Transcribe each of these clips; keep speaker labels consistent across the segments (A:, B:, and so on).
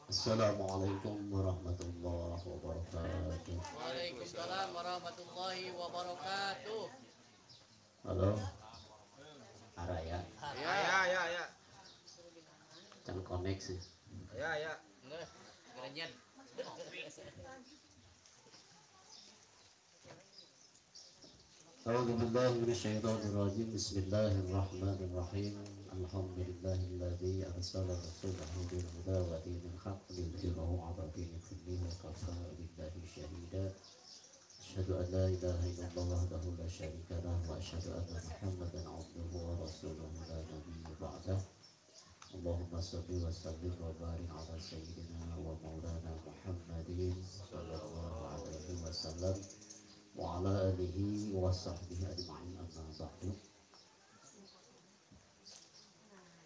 A: Assalamualaikum warahmatullahi wabarakatuh.
B: Waalaikumsalam warahmatullahi wabarakatuh.
A: Halo, Araya,
C: Ya.
A: can connect sih.
C: Ya.
B: Nggak, kerenyan.
A: A'udzubillahi minasyaitonirrajim. Bismillahirrahmanirrahim. Alhamdulillahilladzi arsala rasulahu bil huda wa dinil haqq liyudhhirahu 'ala dini kullihi wa kafaa billahi shahida. Asyhadu an la ilaha illallah wahdahu la syarika lahu wa asyhadu anna Muhammadan 'abduhu wa rasuluhu la nabiyya ba'dah. Allahumma shalli wa sallim wa barik ala sayyidina wa maulana Muhammadin sallallahu alaihi wasallam wa ala alihi wa sahbihi ajma'in, amma ba'du.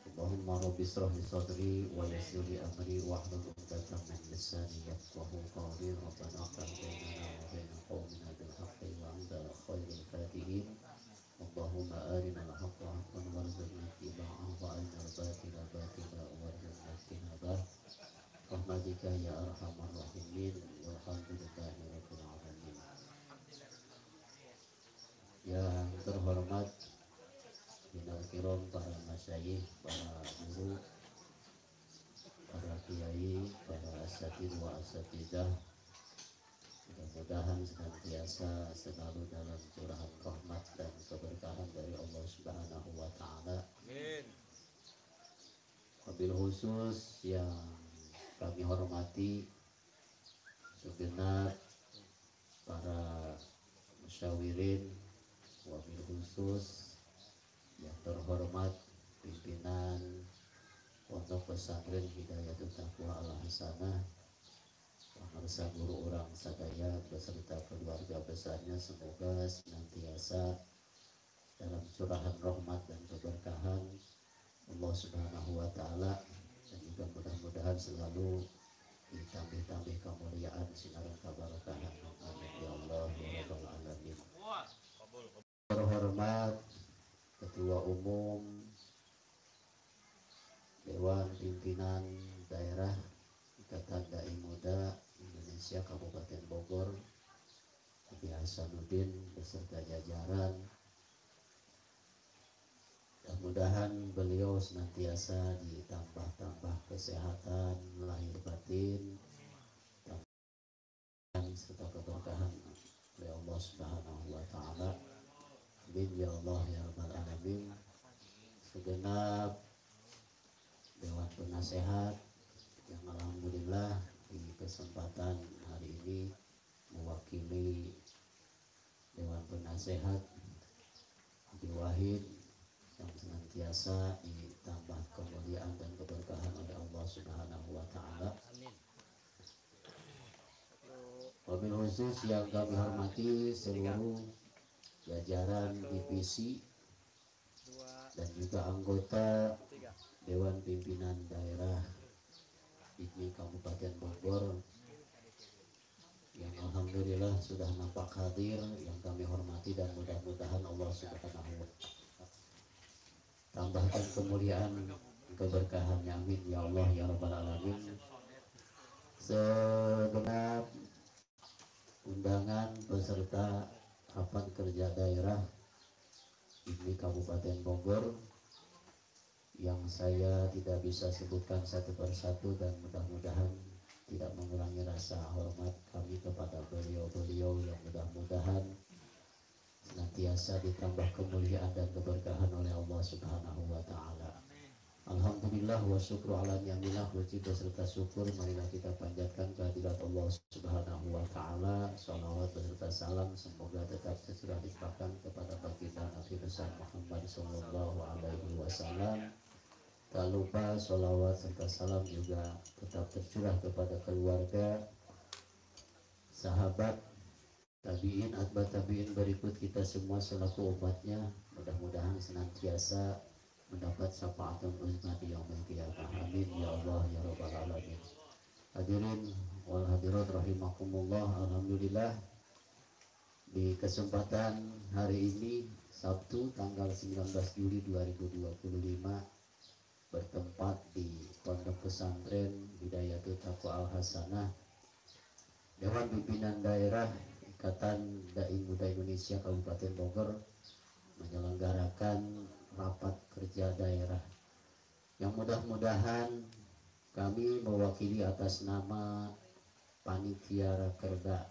A: Allahumma rabbi israh li sadri wa yassir li amri wahlul 'uqdatam min lisani yafqahu qawli. Rabbana iftah bainana wa baina qaumina bil haqqi wa anta khairul fatihin. Allahumma arina al-haqqa haqqan warzuqna ittiba'ahu wa arina al-batila batilan warzuqna ijtinabah. Rahmatika ya arhamar rahimin. Walhamdulillahi rabbil alamin. Yang terhormat Bina Kiram, para masyayikh, para guru, para kiai, para asatidz wa asatidzah, mudah-mudahan senantiasa selalu dalam curahan rahmat dan keberkahan dari Allah Subhanahu wa taala.
C: Amin.
A: Wabil khusus yang kami hormati segenap para musyawirin, wabil khusus yang terhormat pimpinan Pondok Pesantren Hidayatul Taqwa Al Hasanah, pemirsa guru orang sadaya beserta keluarga besarnya, semoga senantiasa dalam curahan rahmat dan keberkahan Allah Subhanahu wa taala, dan juga mudah-mudahan selalu ditambah-tambah kemuliaan sinar keberkahan. Amin ya Allah ya rabbal alamin. Terhormat Ketua Umum Dewan Pimpinan Daerah Ikatan Dai Muda Indonesia Kabupaten Bogor, Haji Hasanuddin beserta jajaran, mudah-mudahan beliau senantiasa ditambah-tambah kesehatan lahir batin dan serta keberkahan oleh Allah Subhanahu wa taala. Amin ya Allah ya rabbal alamin. Segenap Dewan Penasehat yang alhamdulillah di kesempatan hari ini mewakili Dewan Penasehat Abdi Wahid yang senantiasa ditambah kemuliaan dan keberkahan oleh Allah Subhanahu wa taala. Wabil khusus yang kami hormati seluruh jajaran divisi dan juga anggota Dewan Pimpinan Daerah di Kabupaten Bogor yang alhamdulillah sudah nampak hadir, yang kami hormati, dan mudah-mudahan Allah Subhanahu wa taala tambahkan kemuliaan keberkahannya, amin ya Allah ya rabbal alamin. Segenap undangan peserta rapat kerja daerah di Kabupaten Bogor yang saya tidak bisa sebutkan satu persatu, dan mudah-mudahan tidak mengurangi rasa hormat kami kepada beliau-beliau yang mudah-mudahan senantiasa ditambah kemuliaan dan keberkahan oleh Allah Subhanahu wa taala. Alhamdulillah wa syukru ala ni'amillah, puji beserta syukur marilah kita panjatkan kehadirat Allah Subhanahu wa taala. Shalawat beserta salam semoga tetap tercurah limpahkan kepada baginda Nabi besar Muhammad sallallahu alaihi wasallam. Tak lupa sholawat serta salam juga tetap tercurah kepada keluarga, sahabat, tabi'in, atba tabi'in berikut kita semua selaku umatnya. Mudah-mudahan senantiasa mendapat syafaatul uzma di yaumil qiyamah. Amin ya Allah ya rabbal alamin. Hadirin wal hadirat rahimakumullah, alhamdulillah di kesempatan hari ini Sabtu tanggal 19 Juli 2025 bertempat di Pondok Pesantren Hidayatul Taqwa Al Hasanah, Dewan Pimpinan Daerah Ikatan Dai Muda Indonesia Kabupaten Bogor menyelenggarakan rapat kerja daerah yang mudah-mudahan kami mewakili atas nama Panitia Rakerda.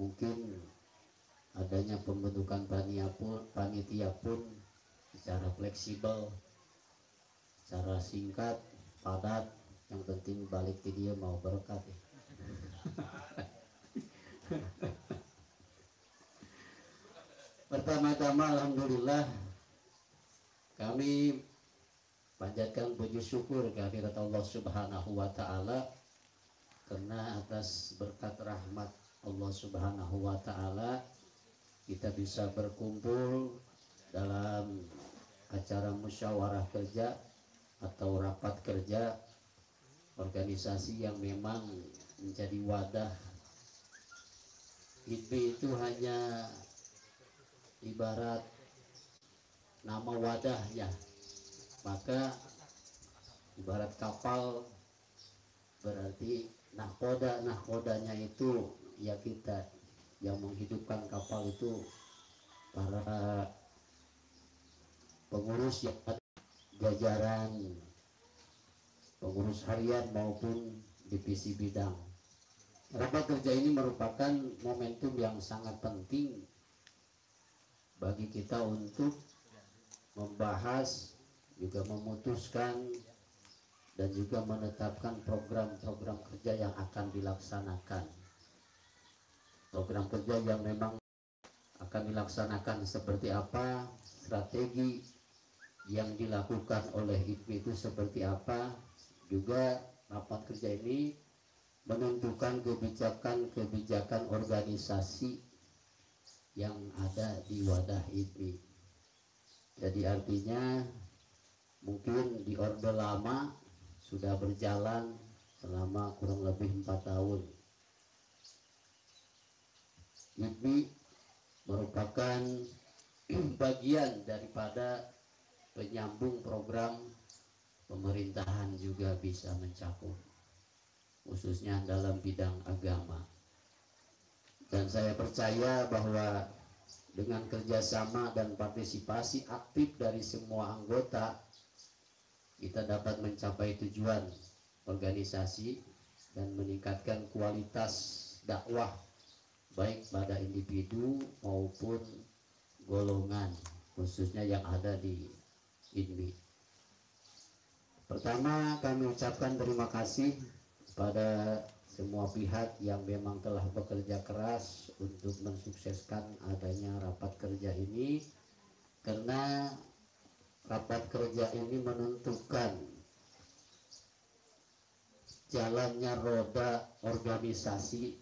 A: Mungkin adanya pembentukan panitia pun secara fleksibel, secara singkat, padat, yang penting balik ke dia mau berkat ya. Pertama-tama alhamdulillah kami panjatkan puji syukur kehadirat Allah Subhanahu wa taala karena atas berkat rahmat Allah Subhanahu wa taala kita bisa berkumpul dalam acara musyawarah kerja atau rapat kerja organisasi yang memang menjadi wadah. Itu hanya ibarat nama wadahnya, maka ibarat kapal berarti nahkodanya itu ya kita yang menghidupkan kapal itu para pengurus yang ada jajaran pengurus harian maupun divisi bidang. Rapat kerja ini merupakan momentum yang sangat penting bagi kita untuk membahas, juga memutuskan dan juga menetapkan program-program kerja yang akan dilaksanakan. Program kerja yang memang akan dilaksanakan seperti apa, strategi yang dilakukan oleh IPMI itu seperti apa. Juga rapat kerja ini menentukan kebijakan organisasi yang ada di wadah IPMI. Jadi artinya mungkin di orde lama sudah berjalan selama kurang lebih 4 tahun. IPMI merupakan bagian daripada penyambung program pemerintahan juga bisa mencakup, khususnya dalam bidang agama. Dan saya percaya bahwa dengan kerjasama dan partisipasi aktif dari semua anggota, kita dapat mencapai tujuan organisasi dan meningkatkan kualitas dakwah baik pada individu maupun golongan, khususnya yang ada di IPMI. Pertama, kami ucapkan terima kasih pada semua pihak yang memang telah bekerja keras untuk mensukseskan adanya rapat kerja ini, karena rapat kerja ini menentukan jalannya roda organisasi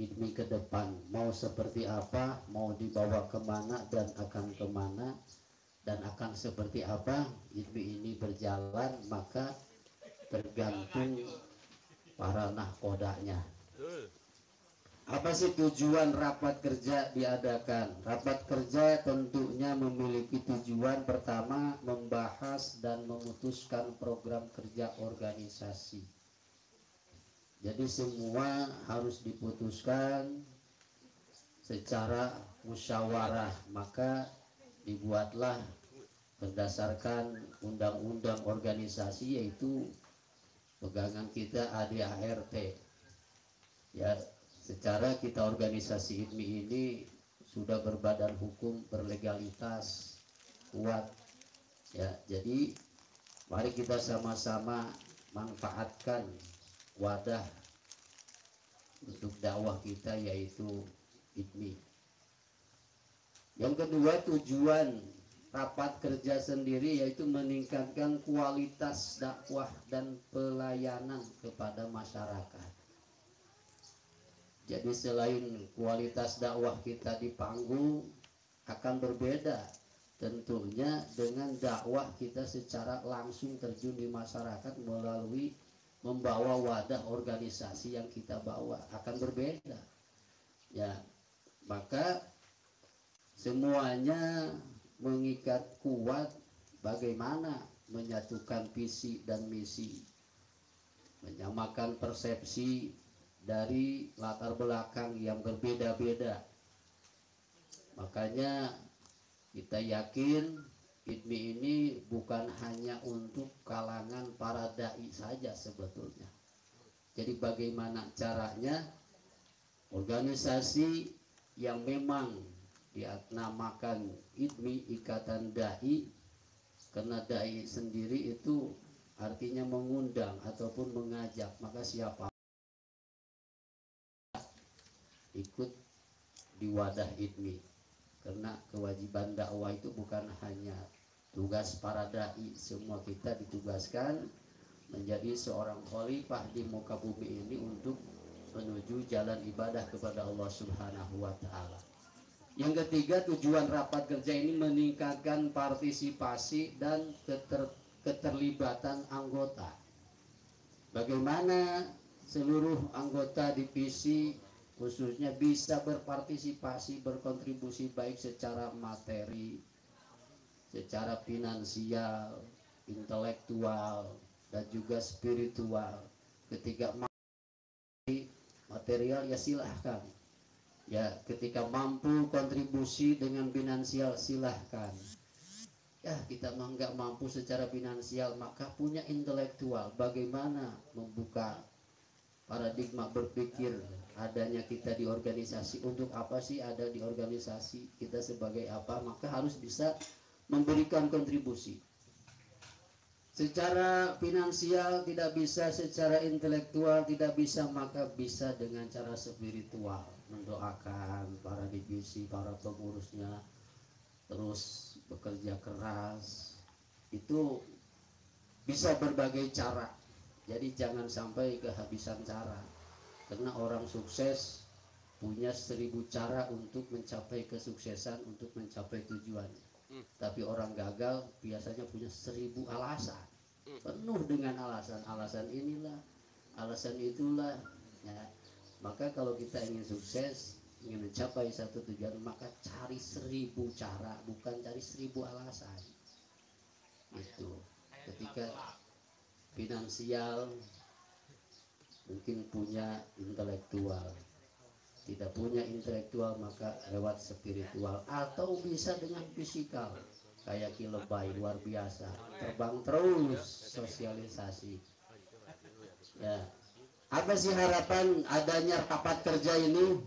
A: IPMI ke depan, mau seperti apa, mau dibawa kemana dan akan kemana dan akan seperti apa IPMI ini berjalan, maka tergantung para nahkodanya. Apa sih tujuan rapat kerja diadakan? Rapat kerja tentunya memiliki tujuan pertama, membahas dan memutuskan program kerja organisasi. Jadi semua harus diputuskan secara musyawarah, maka dibuatlah berdasarkan undang-undang organisasi, yaitu pegangan kita ADART. Ya, secara kita organisasi IPMI ini sudah berbadan hukum, berlegalitas, kuat. Ya, jadi mari kita sama-sama manfaatkan wadah untuk dakwah kita, yaitu IPMI. Yang kedua, tujuan rapat kerja sendiri yaitu meningkatkan kualitas dakwah dan pelayanan kepada masyarakat. Jadi selain kualitas dakwah kita di panggung akan berbeda tentunya dengan dakwah kita secara langsung terjun di masyarakat melalui membawa wadah organisasi yang kita bawa, akan berbeda. Ya, maka semuanya mengikat kuat bagaimana menyatukan visi dan misi, menyamakan persepsi dari latar belakang yang berbeda-beda. Makanya kita yakin IDMI ini bukan hanya untuk kalangan para dai saja sebetulnya. Jadi bagaimana caranya organisasi yang memang dinamakan IDMI, Ikatan Dai, karena dai sendiri itu artinya mengundang ataupun mengajak, maka siapa ikut di wadah IDMI, karena kewajiban dakwah itu bukan hanya tugas para dai, semua kita ditugaskan menjadi seorang khalifah di muka bumi ini untuk menuju jalan ibadah kepada Allah Subhanahu wa Ta'ala. Yang ketiga, tujuan rapat kerja ini meningkatkan partisipasi dan keterlibatan anggota. Bagaimana seluruh anggota divisi khususnya bisa berpartisipasi, berkontribusi baik secara materi, secara finansial, intelektual, dan juga spiritual. Ketika material ya silahkan. Ya, ketika mampu kontribusi dengan finansial silahkan. Ya, kita nggak mampu secara finansial, maka punya intelektual. Bagaimana membuka paradigma berpikir adanya kita di organisasi, untuk apa sih ada di organisasi, kita sebagai apa, maka harus bisa memberikan kontribusi. Secara finansial tidak bisa, secara intelektual tidak bisa, maka bisa dengan cara spiritual, mendoakan para divisi, para pengurusnya, terus bekerja keras, itu bisa berbagai cara. Jadi jangan sampai kehabisan cara, karena orang sukses punya 1000 cara untuk mencapai kesuksesan, untuk mencapai tujuannya. Tapi orang gagal biasanya punya 1000 alasan, penuh dengan alasan inilah, alasan itulah ya. Maka kalau kita ingin sukses, ingin mencapai satu tujuan, maka cari 1000 cara, bukan cari 1000 alasan. Itu ketika finansial mungkin punya intelektual, tidak punya intelektual maka lewat spiritual, atau bisa dengan fisikal kayak Kilebay luar biasa, terbang terus sosialisasi ya. Apa sih harapan adanya rapat kerja ini?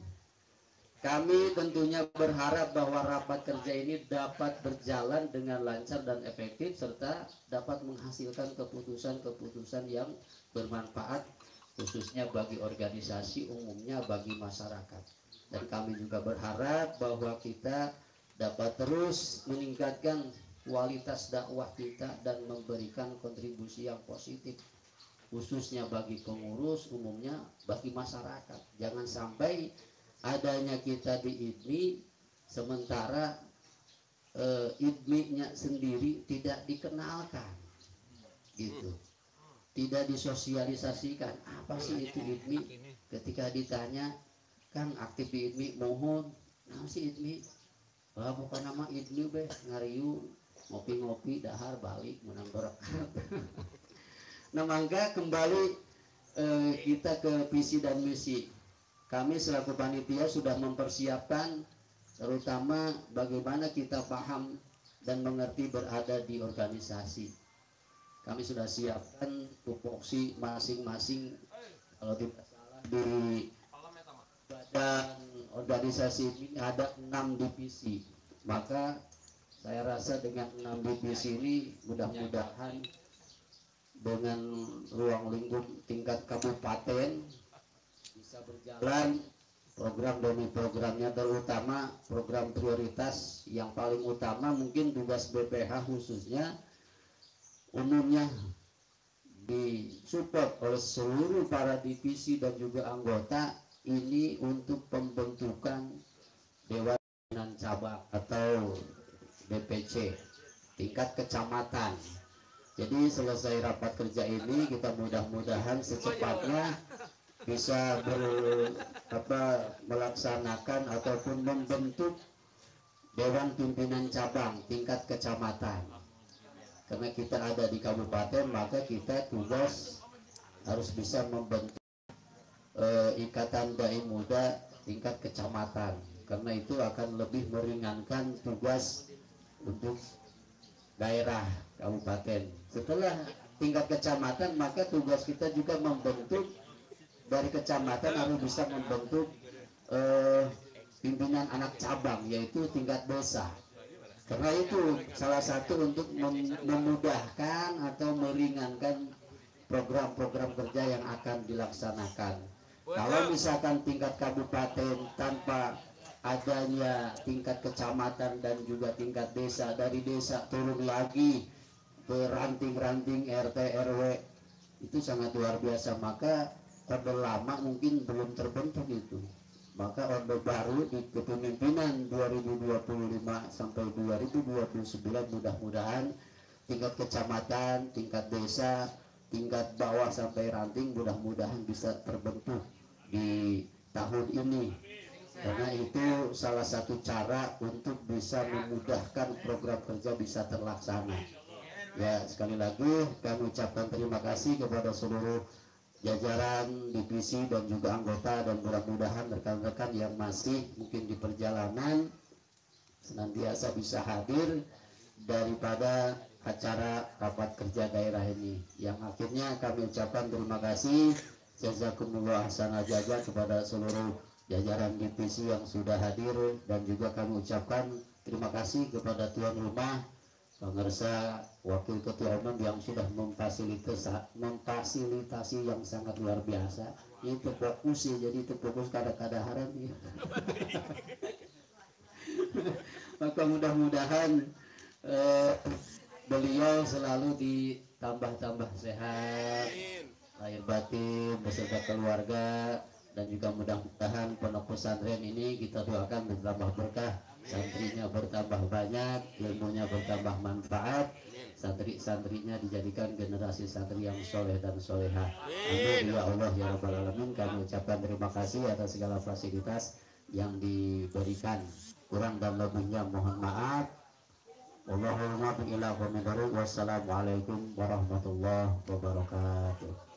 A: Kami tentunya berharap bahwa rapat kerja ini dapat berjalan dengan lancar dan efektif, serta dapat menghasilkan keputusan-keputusan yang bermanfaat khususnya bagi organisasi, umumnya bagi masyarakat. Dan kami juga berharap bahwa kita dapat terus meningkatkan kualitas dakwah kita dan memberikan kontribusi yang positif, khususnya bagi pengurus, umumnya bagi masyarakat. Jangan sampai adanya kita di IDMI sementara IDMI-nya sendiri tidak dikenalkan, gitu, tidak disosialisasikan. Apa sih itu IDMI? Ketika ditanya, Kang aktif di IDMI, mohon nah si IDMI, bukan nama IDMI be ngariu ngopi-ngopi dahar balik menang berkat. Nah, maka kembali kita ke visi dan misi. Kami selaku panitia sudah mempersiapkan, terutama bagaimana kita paham dan mengerti berada di organisasi. Kami sudah siapkan tupoksi masing-masing, kalau tidak salah di badan organisasi ini ada 6 divisi. Maka saya rasa dengan 6 divisi ini mudah-mudahan dengan ruang lingkup tingkat kabupaten bisa berjalan program demi programnya, terutama program prioritas yang paling utama mungkin tugas BPH khususnya umumnya disupport oleh seluruh para divisi dan juga anggota ini untuk pembentukan Dewan Pimpinan Cabang atau DPC tingkat kecamatan. Jadi selesai rapat kerja ini kita mudah-mudahan secepatnya bisa melaksanakan ataupun membentuk Dewan Pimpinan Cabang tingkat kecamatan. Karena kita ada di kabupaten, maka kita tugas harus bisa membentuk ikatan dai muda tingkat kecamatan. Karena itu akan lebih meringankan tugas untuk daerah kabupaten. Setelah tingkat kecamatan, maka tugas kita juga membentuk dari kecamatan harus bisa membentuk pimpinan anak cabang, yaitu tingkat desa. Karena itu salah satu untuk memudahkan atau meringankan program-program kerja yang akan dilaksanakan. Kalau misalkan tingkat kabupaten tanpa adanya tingkat kecamatan dan juga tingkat desa, dari desa turun lagi ke ranting-ranting RT RW, itu sangat luar biasa. Maka orde lama mungkin belum terbentuk itu. Maka orde baru di kepemimpinan 2025 sampai 2029 mudah-mudahan tingkat kecamatan, tingkat desa, tingkat bawah sampai ranting mudah-mudahan bisa terbentuk di tahun ini. Karena itu salah satu cara untuk bisa memudahkan program kerja bisa terlaksana. Ya, sekali lagi kami ucapkan terima kasih kepada seluruh jajaran divisi dan juga anggota, dan mudah-mudahan rekan-rekan yang masih mungkin di perjalanan senantiasa bisa hadir daripada acara rapat kerja daerah ini. Yang akhirnya kami ucapkan terima kasih jazakumullah ahsanal jazaa kepada seluruh jajaran divisi yang sudah hadir, dan juga kami ucapkan terima kasih kepada tuan rumah Pengersa Wakil Ketua Umum yang sudah memfasilitasi yang sangat luar biasa. Ini terfokus ya, jadi terfokus kadang-kadang ya. Maka mudah-mudahan beliau selalu ditambah-tambah sehat, lahir batin beserta keluarga, dan juga mudah-mudahan pondok pesantren ini kita doakan bertambah berkah, santrinya bertambah banyak, ilmunya bertambah manfaat, santri-santrinya dijadikan generasi santri yang soleh dan solehah. Amin ya Allah ya Rabbal Alamin. Kami ucapkan terima kasih atas segala fasilitas yang diberikan. Kurang dan lebihnya mohon maaf. Wassalamualaikum warahmatullahi wabarakatuh.